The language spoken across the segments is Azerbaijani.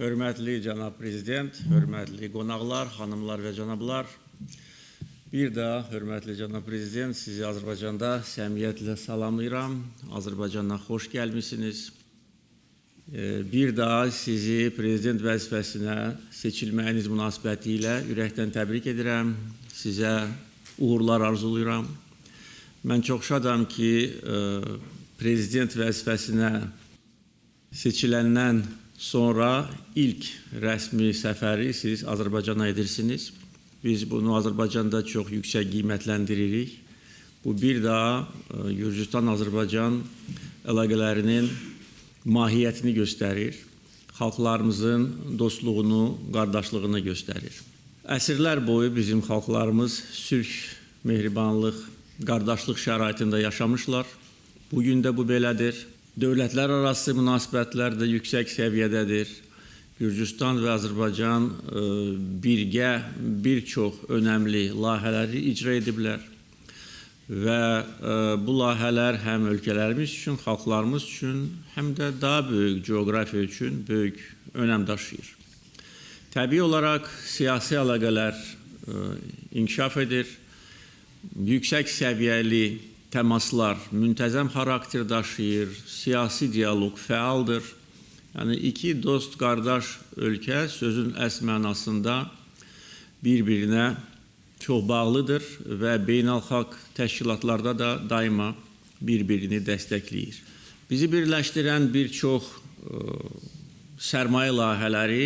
Hörmətli cənab prezident, hörmətli qonaqlar, xanımlar və cənablar. Bir daha hörmətli cənab prezident, sizi Azərbaycanda səmimiyyətlə salamlayıram. Azərbaycana xoş gəlmişsiniz. Bir daha sizi prezident vəzifəsinə seçilməyiniz münasibəti ilə ürəkdən təbrik edirəm. Sizə uğurlar arzulayıram. Mən çox şadam ki, prezident vəzifəsinə seçiləndən sonra ilk rəsmi səfəri siz Azərbaycana edirsiniz. Biz bunu Azərbaycanda çox yüksək qiymətləndiririk. Bu bir daha Gürcüstan-Azərbaycan əlaqələrinin mahiyyətini göstərir. Xalqlarımızın dostluğunu, qardaşlığını göstərir. Əsrlər boyu bizim xalqlarımız sülh, mehribanlıq, qardaşlıq şəraitində yaşamışlar. Bugün də bu belədir. Dövlətlər arası münasibətlər də yüksək səviyyədədir. Gürcüstan və Azərbaycan birgə bir çox önəmli layihələri icra ediblər. Və bu layihələr həm ölkələrimiz üçün, xalqlarımız üçün, həm də daha böyük coğrafiya üçün böyük önəm daşıyır. Təbii olaraq siyasi əlaqələr inkişaf edir. Yüksək səviyyəli təmaslar müntəzəm xarakter daşıyır, siyasi dialoq fəaldır. Yəni, iki dost, qardaş ölkə sözün əsl mənasında bir-birinə çox bağlıdır və beynəlxalq təşkilatlarda da daima bir-birini dəstəkləyir. Bizi birləşdirən bir çox sərmayə layihələri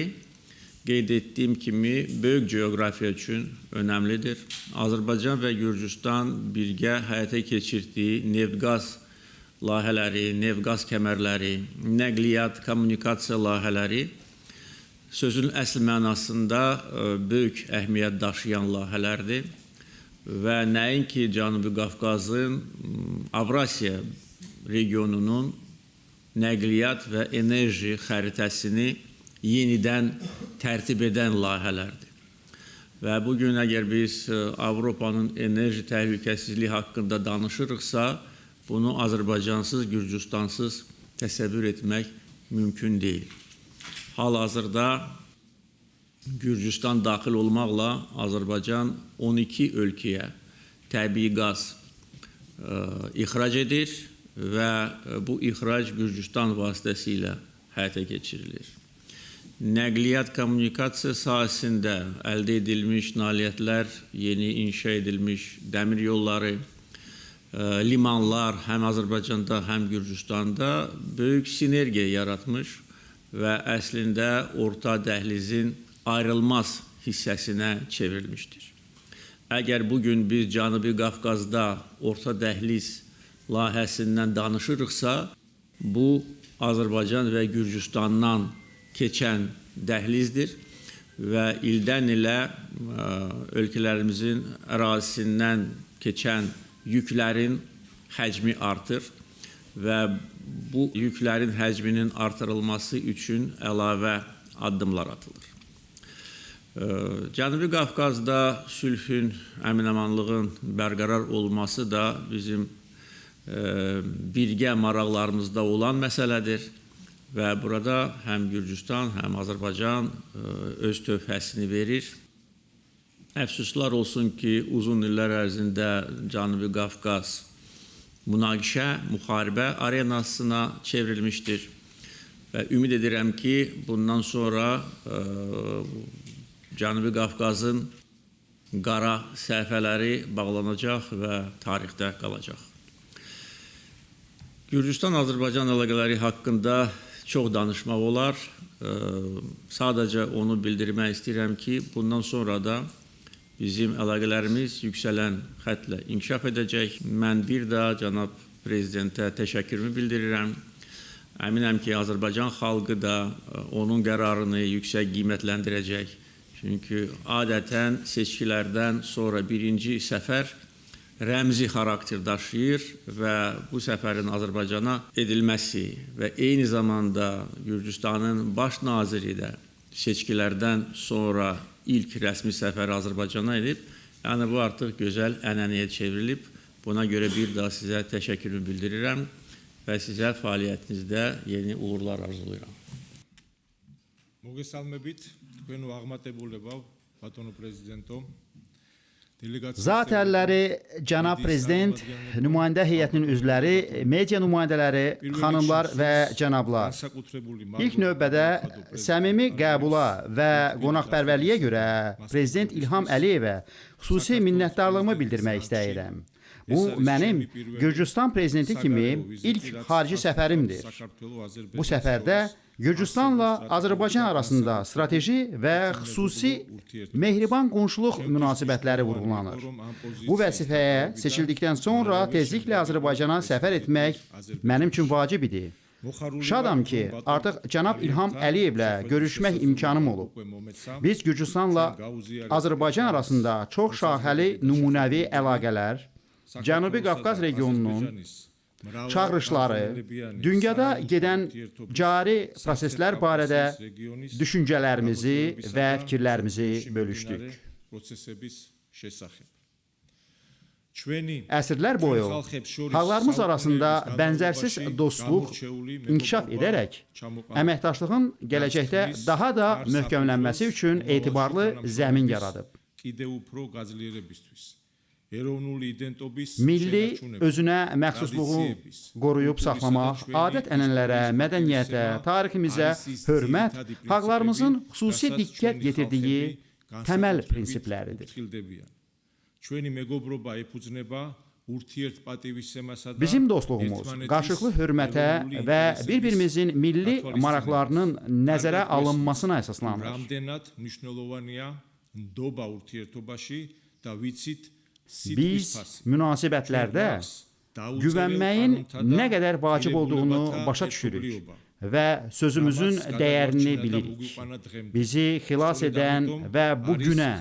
qeyd etdiyim kimi böyük coğrafiya üçün önəmlidir. Azərbaycan və Gürcüstan birgə həyata keçirdiyi neft-qaz layihələri, neft-qaz kəmərləri, nəqliyyat, kommunikasiya layihələri sözün əsl mənasında böyük əhəmiyyət daşıyan layihələrdir və nəinki Cənubi Qafqazın, Avrasiya regionunun nəqliyyat və enerji xəritəsini yenidən tərtib edən layihələrdir. Və bugün əgər biz Avropanın enerji təhlükəsizliyi haqqında danışırıqsa, bunu Azərbaycansız, Gürcüstansız təsəvvür etmək mümkün deyil. Hal-hazırda Gürcüstan daxil olmaqla Azərbaycan 12 ölkəyə təbii qaz ixrac edir və bu ixrac Gürcüstan vasitəsilə həyata keçirilir. Nəqliyyat, kommunikasiya sahəsində əldə edilmiş nailiyyətlər, yeni inşa edilmiş dəmir yolları, limanlar həm Azərbaycanda, həm Gürcüstanda böyük sinergiya yaratmış və əslində orta dəhlizin ayrılmaz hissəsinə çevrilmişdir. Əgər bugün biz Cənubi Qafqazda orta dəhliz layihəsindən danışırıqsa, bu Azərbaycan və Gürcüstandan keçən dəhlizdir və ildən ilə ölkələrimizin ərazisindən keçən yüklərin həcmi artır və bu yüklərin həcminin artırılması üçün əlavə addımlar atılır. Cənubi Qafqazda sülhün, əmin-amanlığın bərqərar olması da bizim birgə maraqlarımızda olan məsələdir. Və burada həm Gürcüstan, həm Azərbaycan öz tövhəsini verir. Əfsuslar olsun ki, uzun illər ərzində Cənubi Qafqaz münaqişə, müharibə arenasına çevrilmişdir. Və ümid edirəm ki, bundan sonra Cənubi Qafqazın qara səhifələri bağlanacaq və tarixdə qalacaq. Gürcüstan-Azərbaycan əlaqələri haqqında çox danışmaq olar. Sadəcə onu bildirmək istəyirəm ki, bundan sonra da bizim əlaqələrimiz yüksələn xətlə inkişaf edəcək. Mən bir daha cənab prezidentə təşəkkürümü bildirirəm. Əminəm ki, Azərbaycan xalqı da onun qərarını yüksək qiymətləndirəcək. Çünki adətən seçkilərdən sonra birinci səfər rəmzi xarakter daşıyır və bu səfərin Azərbaycana edilməsi və eyni zamanda Gürcüstanın baş naziri də seçkilərdən sonra ilk rəsmi səfəri Azərbaycana edib, yəni bu artıq gözəl ənənəyə çevrilib. Buna görə bir daha sizə təşəkkürümü bildirirəm və sizə fəaliyyətinizdə yeni uğurlar arzulayıram. მოგესალმებით თქვენო აღმატებულებავ ბატონო პრეზიდენტო. Zatərləri, cənab prezident, nümayəndə heyətinin üzvləri, media nümayəndələri, xanımlar və cənablar. İlk növbədə səmimi qəbula və qonaqpərvərliyə görə prezident İlham Əliyevə xüsusi minnətdarlığımı bildirmək istəyirəm. Bu mənim Gürcüstan prezidenti kimi ilk xarici səfərimdir. Bu səfərdə Gürcüstanla Azərbaycan arasında strateji və xüsusi mehriban qonşuluq münasibətləri vurğulanır. Bu vəzifəyə seçildikdən sonra tezliklə Azərbaycana səfər etmək mənim üçün vacib idi. Şadam ki, artıq cənab İlham Əliyevlə görüşmək imkanım olub. Biz Gürcüstanla Azərbaycan arasında çox şaxəli nümunəvi əlaqələr, Cənubi Qafqaz regionunun çağırışları, dünyada gedən cari proseslər barədə düşüncələrimizi və fikirlərimizi bölüşdük. Əsrlər boyu xalqlarımız arasında bənzərsiz dostluq inkişaf edərək əməkdaşlığın gələcəkdə daha da möhkəmlənməsi üçün etibarlı zəmin yaradıb. Milli özünə məxsusluğu qoruyub saxlamaq, adət-ənənələrə, mədəniyyətə, tariximizə hörmət xalqlarımızın xüsusi diqqət yetirdiyi təməl prinsipləridir. Bizim dostluğumuz qarşılıqlı hörmətə və bir-birimizin milli maraqlarının nəzərə alınmasına əsaslanır. Biz münasibətlərdə güvənməyin nə qədər vacib olduğunu başa düşürük və sözümüzün dəyərini bilirik. Bizi xilas edən və bu günə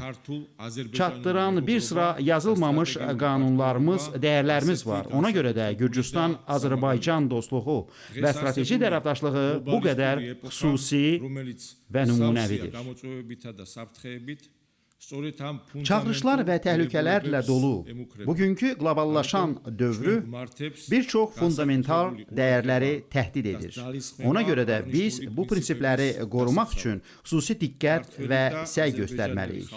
çatdıran bir sıra yazılmamış qanunlarımız, dəyərlərimiz var. Ona görə də Gürcüstan-Azərbaycan dostluğu və strateji tərəfdaşlığı bu qədər xüsusi və nümunəvidir. Çağırışlar və təhlükələrlə dolu bugünkü qloballaşan dövrü bir çox fundamental dəyərləri təhdid edir. Ona görə də biz bu prinsipləri qorumaq üçün xüsusi diqqət və səy göstərməliyik.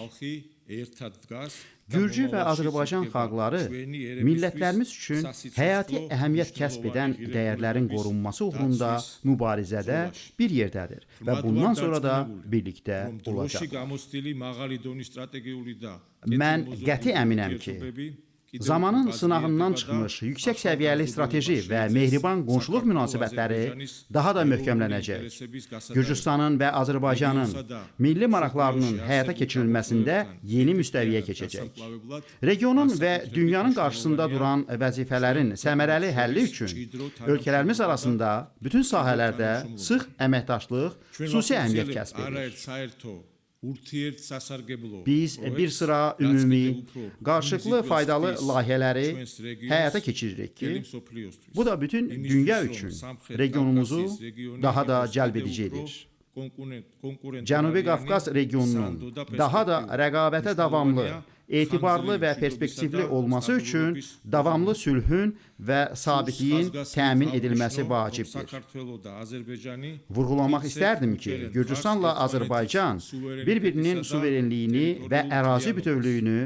Gürcü və Azərbaycan xalqları millətlərimiz üçün həyati əhəmiyyət kəsb edən dəyərlərin qorunması uğrunda mübarizədə bir yerdədir və bundan sonra da birlikdə olacaq. Mən qəti əminəm ki, zamanın sınağından çıxmış yüksək səviyyəli strateji və mehriban qonşuluq münasibətləri daha da möhkəmlənəcək. Gürcüstanın və Azərbaycanın milli maraqlarının həyata keçirilməsində yeni müstəviyə keçəcək. Regionun və dünyanın qarşısında duran vəzifələrin səmərəli həlli üçün ölkələrimiz arasında bütün sahələrdə sıx əməkdaşlıq xüsusi əhəmiyyət kəsb edir. Biz bir sıra ümumi, qarşılıqlı faydalı layihələri həyata keçiririk ki, bu da bütün dünya üçün regionumuzu daha da cəlb edici edir. Cənubi Qafqaz regionunun daha da rəqabətə davamlı, etibarlı və perspektivli olması üçün davamlı sülhün və sabitliyin təmin edilməsi vacibdir. Vurğulamaq istərdim ki, Gürcüstanla Azərbaycan bir-birinin suverenliyini və ərazi bütövlüyünü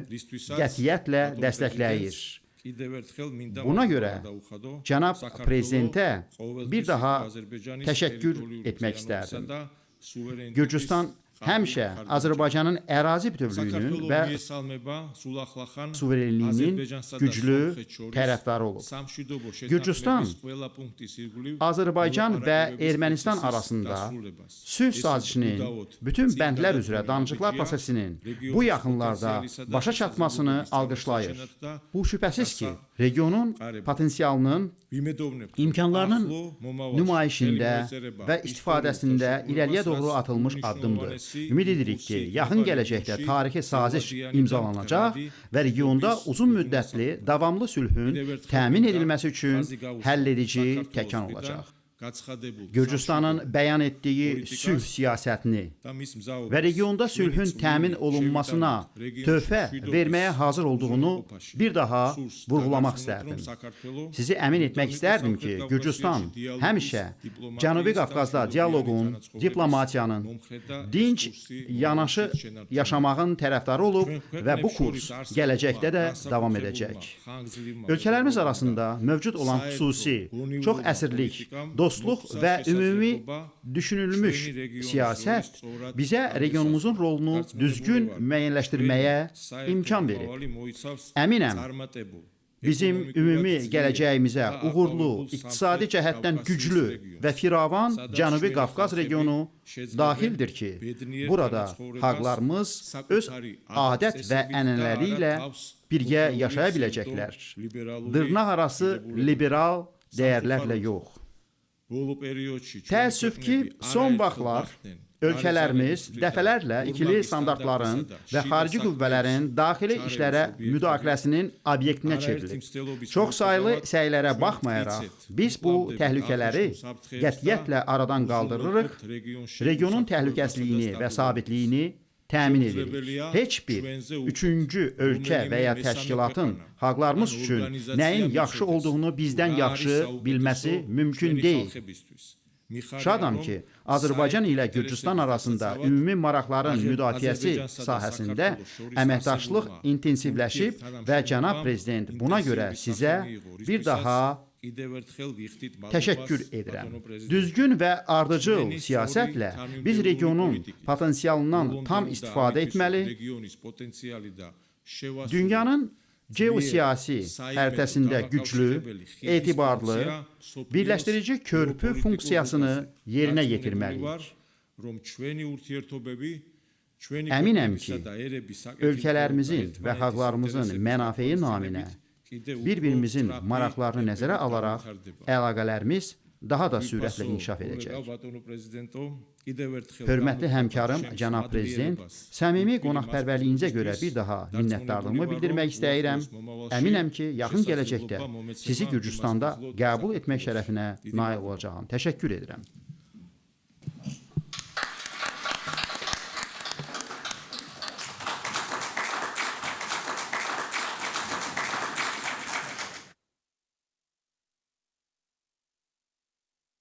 qətiyyətlə dəstəkləyir. Buna görə cənab prezidentə bir daha təşəkkür etmək istərdim. Gürcüstan həmişə Azərbaycanın ərazi bütövlüyünün və suverenliyinin güclü tərəfdarı olub. Gürcüstan, Azərbaycan və Ermənistan arasında sülh sazişinin bütün bəndlər üzrə danışıqlar prosesinin bu yaxınlarda başa çatmasını alqışlayır. Bu şübhəsiz ki, regionun potensialının, imkanlarının nümayişində və istifadəsində irəliyə doğru atılmış addımdır. Ümid edirik ki, yaxın gələcəkdə tarixi saziş imzalanacaq və regionda uzun müddətli davamlı sülhün təmin edilməsi üçün həlledici təkan olacaq. Gürcüstanın bəyan etdiyi sülh siyasətini və regionda sülhün təmin olunmasına töhfə verməyə hazır olduğunu bir daha vurğulamaq istərdim. Sizi əmin etmək istərdim ki, Gürcüstan həmişə Cənubi Qafqazda dialoqun, diplomatiyanın, dinc yanaşı yaşamağın tərəfdarı olub və bu kurs gələcəkdə də davam edəcək. Ölkələrimiz arasında mövcud olan xüsusi, çox əsrlik, dostluq və ümumi düşünülmüş siyasət bizə regionumuzun rolunu düzgün müəyyənləşdirməyə imkan verir. Əminəm, bizim ümumi gələcəyimizə uğurlu, iqtisadi cəhətdən güclü və firavan Cənubi Qafqaz regionu daxildir ki, burada xalqlarımız öz adət və ənənələri ilə birgə yaşaya biləcəklər. Dırnaq arası liberal dəyərlərlə yox. Təəssüf ki, son vaxtlar ölkələrimiz dəfələrlə ikili standartların və xarici qüvvələrin daxili işlərə müdaxiləsinin obyektinə çevrilib. Çox saylı səylərə baxmayaraq, biz bu təhlükələri qətiyyətlə aradan qaldırırıq, regionun təhlükəsizliyini və sabitliyini təmin edirik. Heç bir üçüncü ölkə və ya təşkilatın xalqlarımız üçün nəyin yaxşı olduğunu bizdən yaxşı bilməsi mümkün deyil. Şadam ki, Azərbaycan ilə Gürcüstan arasında ümumi maraqların müdafiəsi sahəsində əməkdaşlıq intensivləşib və cənab prezident buna görə sizə bir daha təşəkkür edirəm. Düzgün və ardıcıl siyasətlə biz regionun potensialından tam istifadə etməli, dünyanın geosiyasi xəritəsində güclü, etibarlı, birləşdirici körpü funksiyasını yerinə yetirməliyik. Əminəm ki, ölkələrimizin və xalqlarımızın mənafeyi naminə bir-birimizin maraqlarını nəzərə alaraq əlaqələrimiz daha da sürətlə inkişaf edəcək. Hörmətli həmkarım, cənab prezident, səmimi qonaqpərvərliyinizə görə bir daha minnətdarlığımı bildirmək istəyirəm. Əminəm ki, yaxın gələcəkdə sizi Gürcüstanda qəbul etmək şərəfinə nail olacağam. Təşəkkür edirəm.